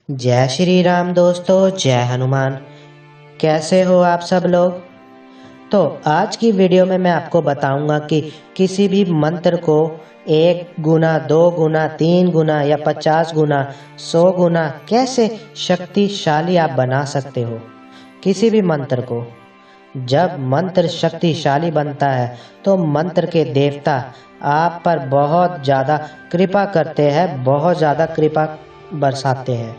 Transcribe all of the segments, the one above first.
जय श्री राम दोस्तों, जय हनुमान। कैसे हो आप सब लोग। तो आज की वीडियो में मैं आपको बताऊंगा कि किसी भी मंत्र को 1 गुना, 2 गुना, 3 गुना या 50 गुना, 100 गुना कैसे शक्तिशाली आप बना सकते हो। किसी भी मंत्र को जब मंत्र शक्तिशाली बनता है तो मंत्र के देवता आप पर बहुत ज़्यादा कृपा करते हैं, बहुत ज़्यादा कृपा बरसाते हैं।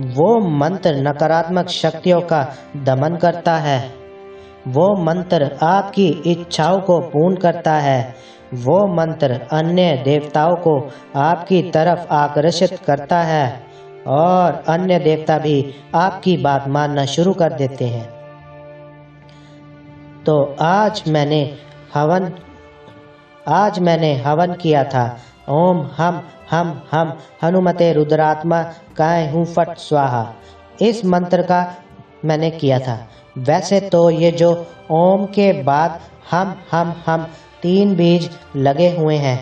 वो मंत्र नकारात्मक शक्तियों का दमन करता है। वो मंत्र आपकी इच्छाओं को पूर्ण करता है। वो मंत्र अन्य देवताओं को आपकी तरफ आकर्षित करता है और अन्य देवता भी आपकी बात मानना शुरू कर देते हैं। तो आज मैंने हवन किया था। ओम हम हनुमते रुद्रात्मा काय हूँ फट स्वाहा। इस मंत्र का मैंने किया था। वैसे तो ये जो ओम के बाद हम 3 बीज लगे हुए हैं।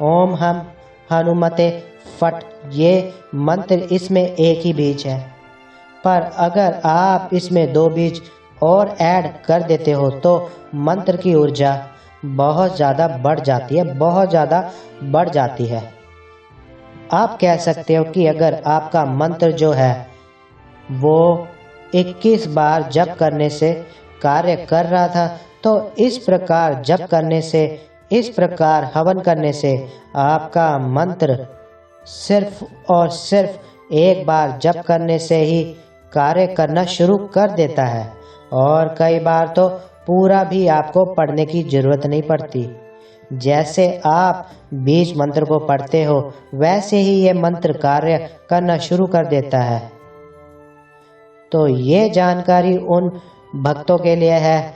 ओम हम हनुमते फट, ये मंत्र इसमें एक ही बीज है, पर अगर आप इसमें 2 बीज और ऐड कर देते हो तो मंत्र की ऊर्जा बहुत ज़्यादा बढ़ जाती है, बहुत ज़्यादा बढ़ जाती है। आप कह सकते हो कि अगर आपका मंत्र जो है वो 21 बार जप करने से कार्य कर रहा था, तो इस प्रकार जप करने से, इस प्रकार हवन करने से आपका मंत्र सिर्फ और सिर्फ एक बार जप करने से ही कार्य करना शुरू कर देता है और कई बार तो पूरा भी आपको पढ़ने की जरूरत नहीं पड़ती। जैसे आप बीज मंत्र को पढ़ते हो वैसे ही ये मंत्र कार्य करना शुरू कर देता है। तो ये जानकारी उन भक्तों के लिए है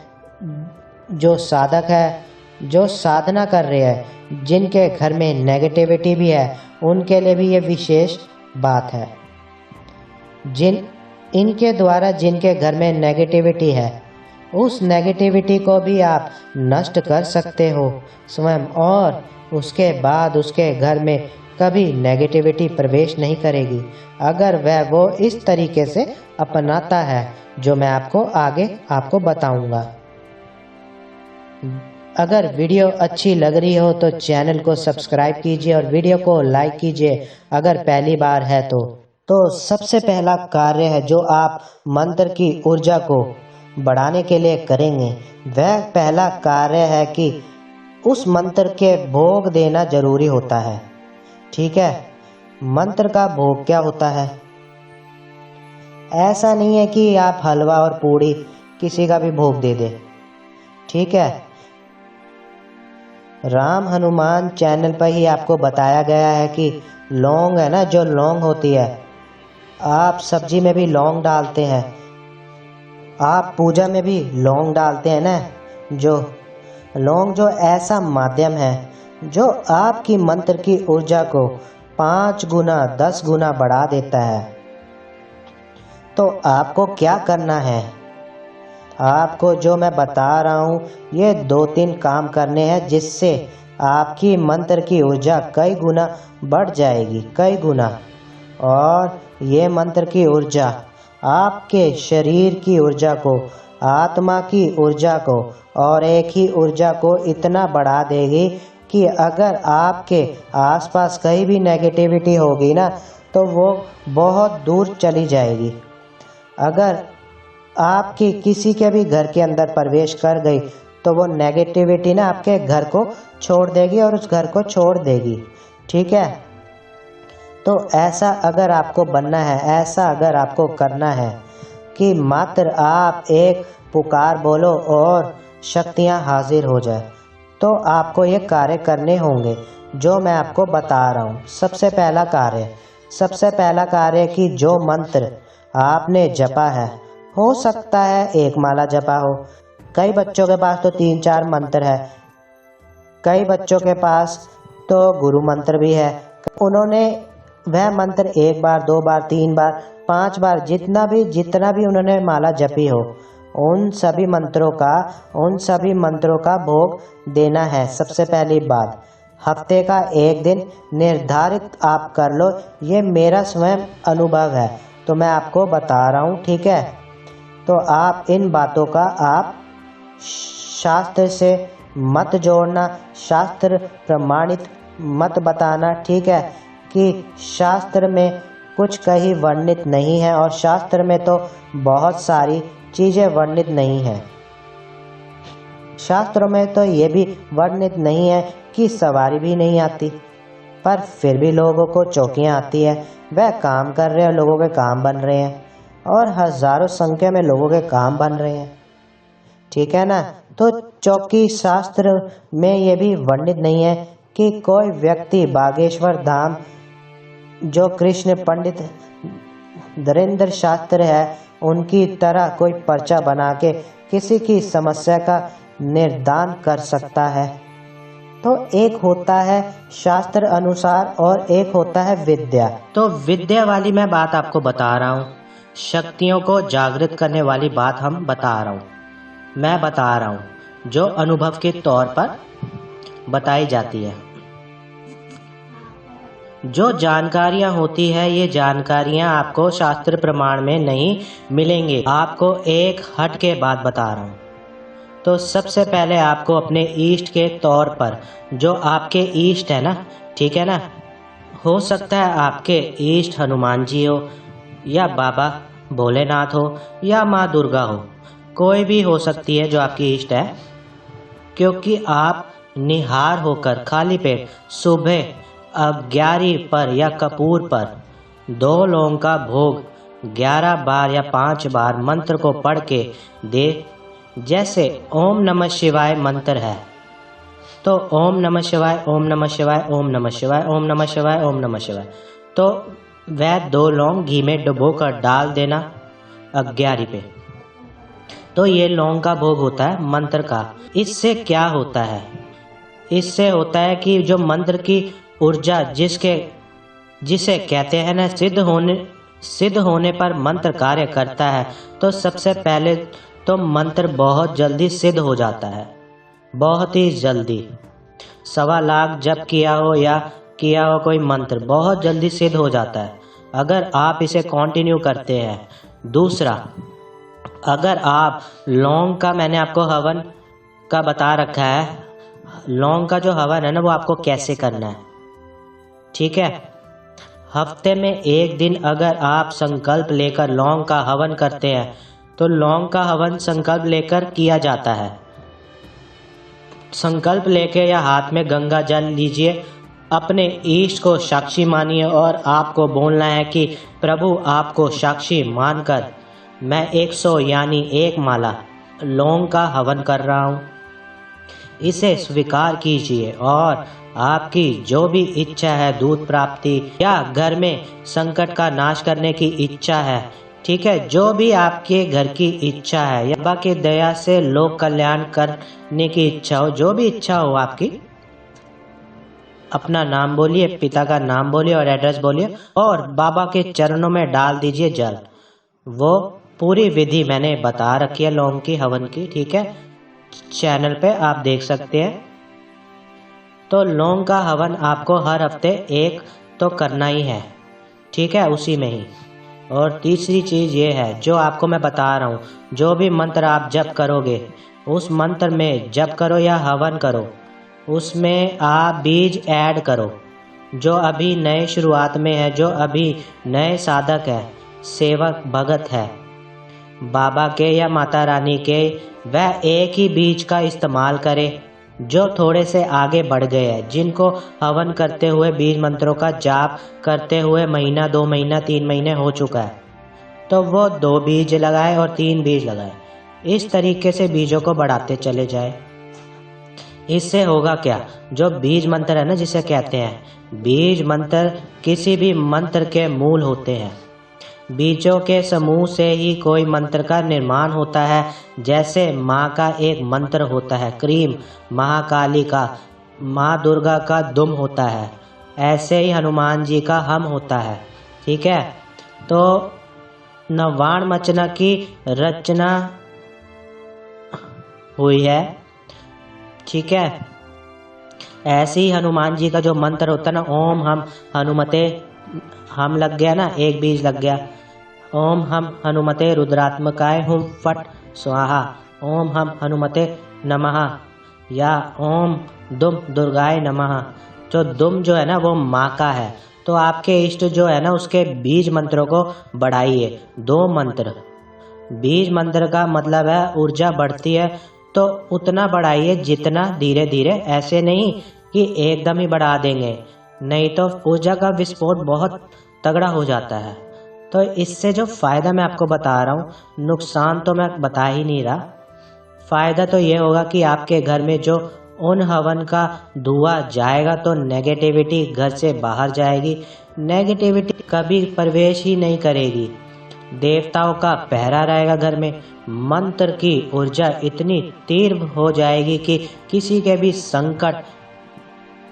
जो साधक है, जो साधना कर रहे हैं, जिनके घर में नेगेटिविटी भी है, उनके लिए भी ये विशेष बात है। इनके द्वारा जिनके घर में नेगेटिविटी है, उस नेगेटिविटी को भी आप नष्ट कर सकते हो स्वयं, और उसके बाद उसके घर में कभी नेगेटिविटी प्रवेश नहीं करेगी अगर वो इस तरीके से अपनाता है जो मैं आपको बताऊंगा। अगर वीडियो अच्छी लग रही हो तो चैनल को सब्सक्राइब कीजिए और वीडियो को लाइक कीजिए अगर पहली बार है तो सबसे पहला कार्य है जो आप मंत्र की ऊर्जा को बढ़ाने के लिए करेंगे, वह पहला कार्य है कि उस मंत्र के भोग देना जरूरी होता है। ठीक है, मंत्र का भोग क्या होता है? ऐसा नहीं है कि आप हलवा और पूड़ी किसी का भी भोग दे दे। ठीक है, राम हनुमान चैनल पर ही आपको बताया गया है कि लौंग है ना, जो लौंग होती है, आप सब्जी में भी लौंग डालते हैं, आप पूजा में भी लौंग डालते हैं ना। जो लौंग जो ऐसा माध्यम है जो आपकी मंत्र की ऊर्जा को 5 गुना 10 गुना बढ़ा देता है। तो आपको क्या करना है? आपको जो मैं बता रहा हूँ ये 2-3 काम करने हैं जिससे आपकी मंत्र की ऊर्जा कई गुना बढ़ जाएगी, कई गुना। और ये मंत्र की ऊर्जा आपके शरीर की ऊर्जा को, आत्मा की ऊर्जा को और एक ही ऊर्जा को इतना बढ़ा देगी कि अगर आपके आसपास कहीं भी नेगेटिविटी होगी ना तो वो बहुत दूर चली जाएगी। अगर आपकी किसी के भी घर के अंदर प्रवेश कर गई तो वो नेगेटिविटी ना आपके घर को छोड़ देगी और उस घर को छोड़ देगी। ठीक है, तो ऐसा अगर आपको बनना है, ऐसा अगर आपको करना है कि मात्र आप एक पुकार बोलो और शक्तियां हाजिर हो जाए, तो आपको ये कार्य करने होंगे जो मैं आपको बता रहा हूँ। सबसे पहला कार्य कि जो मंत्र आपने जपा है, हो सकता है 1 माला जपा हो, कई बच्चों के पास तो 3-4 मंत्र है, कई बच्चों के पास तो गुरु मंत्र भी है। उन्होंने वह मंत्र 1 बार, 2 बार, 3 बार, 5 बार, जितना भी उन्होंने माला जपी हो, उन सभी मंत्रों का भोग देना है। सबसे पहली बात हफ्ते का एक दिन निर्धारित आप कर लो। ये मेरा स्वयं अनुभव है तो मैं आपको बता रहा हूँ, ठीक है। तो आप इन बातों का आप शास्त्र से मत जोड़ना, शास्त्र प्रमाणित मत बताना, ठीक है, कि शास्त्र में कुछ कहीं वर्णित नहीं है और शास्त्र में तो बहुत सारी चीज़ें वर्णित नहीं है। शास्त्रों में तो ये भी वर्णित नहीं है कि सवारी भी नहीं आती, पर फिर भी लोगों को चौकियाँ आती है, वह काम कर रहे हैं, लोगों के काम बन रहे हैं और हजारों संख्या में लोगों के काम बन रहे हैं, ठीक है ना। तो चौकी शास्त्र में ये भी वर्णित नहीं है कि कोई व्यक्ति बागेश्वर धाम जो कृष्ण पंडित धीरेन्द्र शास्त्र है उनकी तरह कोई पर्चा बना के किसी की समस्या का निर्दान कर सकता है। तो एक होता है शास्त्र अनुसार और एक होता है विद्या। तो विद्या वाली मैं बात आपको बता रहा हूँ, शक्तियों को जागृत करने वाली बात हम बता रहा हूँ, मैं बता रहा हूँ जो अनुभव के तौर पर बताई जाती है। जो जानकारियाँ होती है ये जानकारियाँ आपको शास्त्र प्रमाण में नहीं मिलेंगी। आपको एक हट के बात बता रहा हूँ। तो सबसे पहले आपको अपने ईष्ट के तौर पर, जो आपके ईष्ट है ना, ठीक है ना, हो सकता है आपके ईष्ट हनुमान जी हो या बाबा भोलेनाथ हो या माँ दुर्गा हो, कोई भी हो सकती है जो आपकी इष्ट है। क्योंकि आप निहार होकर खाली पेट सुबह अग्यारी पर या कपूर पर 2 लौंग का भोग 11 बार या 5 बार मंत्र को पढ़ के दे। जैसे ओम नमः शिवाय मंत्र है तो ओम नमः शिवाय, ओम नमः शिवाय, ओम नमः शिवाय, ओम नमः शिवाय, ओम नमः शिवाय, तो वह 2 लौंग घी में डुबो कर डाल देना अग्यारी पे। तो ये लौंग का भोग होता है मंत्र का। इससे क्या होता है? इससे होता है कि जो मंत्र की ऊर्जा जिसे कहते हैं ना सिद्ध होने पर मंत्र कार्य करता है। तो सबसे पहले तो मंत्र बहुत जल्दी सिद्ध हो जाता है, बहुत ही जल्दी। 1.25 लाख जप किया हो या किया हो कोई मंत्र, बहुत जल्दी सिद्ध हो जाता है अगर आप इसे कंटिन्यू करते हैं। दूसरा, अगर आप लौंग का, मैंने आपको हवन का बता रखा है, लौंग का जो हवन है ना वो आपको कैसे करना है, ठीक है। हफ्ते में एक दिन अगर आप संकल्प लेकर लौंग का हवन करते हैं तो लौंग का हवन संकल्प लेकर किया जाता है। संकल्प लेके या हाथ में गंगा जल लीजिए, अपने ईष्ट को साक्षी मानिए और आपको बोलना है कि प्रभु आपको साक्षी मानकर मैं 100 यानी 1 माला लौंग का हवन कर रहा हूँ। इसे स्वीकार कीजिए और आपकी जो भी इच्छा है, दूध प्राप्ति या घर में संकट का नाश करने की इच्छा है, ठीक है, जो भी आपके घर की इच्छा है या बाबा की दया से लोक कल्याण करने की इच्छा हो, जो भी इच्छा हो आपकी, अपना नाम बोलिए, पिता का नाम बोलिए और एड्रेस बोलिए और बाबा के चरणों में डाल दीजिए जल। वो पूरी विधि मैंने बता रखी है लौंग की हवन की, ठीक है, चैनल पे आप देख सकते हैं। तो लौंग का हवन आपको हर हफ्ते एक तो करना ही है, ठीक है, उसी में ही। और तीसरी चीज़ ये है जो आपको मैं बता रहा हूँ, जो भी मंत्र आप जप करोगे उस मंत्र में जप करो या हवन करो, उसमें आप बीज ऐड करो। जो अभी नए शुरुआत में है, जो अभी नए साधक है, सेवक भगत है बाबा के या माता रानी के, वह एक ही बीज का इस्तेमाल करे। जो थोड़े से आगे बढ़ गए हैं, जिनको हवन करते हुए बीज मंत्रों का जाप करते हुए महीना, 2 महीना, 3 महीने हो चुका है, तो वो 2 बीज लगाए और 3 बीज लगाए। इस तरीके से बीजों को बढ़ाते चले जाए। इससे होगा क्या, जो बीज मंत्र है ना, जिसे कहते हैं बीज मंत्र, किसी भी मंत्र के मूल होते हैं। बीजों के समूह से ही कोई मंत्र का निर्माण होता है। जैसे माँ का एक मंत्र होता है क्रीम, महाकाली का, माँ दुर्गा का दुम होता है, ऐसे ही हनुमान जी का हम होता है, ठीक है। तो नवाण मचना की रचना हुई है, ठीक है। ऐसे ही हनुमान जी का जो मंत्र होता है ना, ओम हम हनुमते, हम लग गया ना, एक बीज लग गया। ओम हम हनुमते रुद्रात्मकाय हुम फट स्वाहा, ओम हम हनुमते नमः, या ओम दुम दुर्गाय नमः। जो दुम जो है ना वो माँ का है, तो आपके इष्ट जो है ना उसके बीज मंत्रों को बढ़ाइए। 2 मंत्र, बीज मंत्र का मतलब है ऊर्जा बढ़ती है तो उतना बढ़ाइए जितना धीरे धीरे, ऐसे नहीं कि एकदम ही बढ़ा देंगे, नहीं तो ऊर्जा का विस्फोट बहुत तगड़ा हो जाता है। तो इससे जो फ़ायदा मैं आपको बता रहा हूँ, नुकसान तो मैं बता ही नहीं रहा। फ़ायदा तो ये होगा कि आपके घर में जो उन हवन का धुआं जाएगा तो नेगेटिविटी घर से बाहर जाएगी, नेगेटिविटी कभी प्रवेश ही नहीं करेगी, देवताओं का पहरा रहेगा घर में, मंत्र की ऊर्जा इतनी तीव्र हो जाएगी कि किसी के भी संकट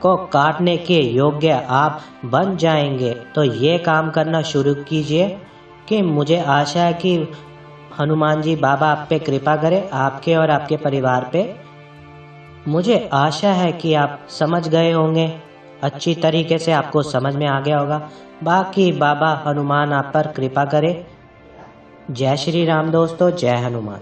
को काटने के योग्य आप बन जाएंगे। तो ये काम करना शुरू कीजिए कि मुझे आशा है कि हनुमान जी बाबा आप पे कृपा करें, आपके और आपके परिवार पे। मुझे आशा है कि आप समझ गए होंगे, अच्छी तरीके से आपको समझ में आ गया होगा। बाकी बाबा हनुमान आप पर कृपा करे। जय श्री राम दोस्तों, जय हनुमान।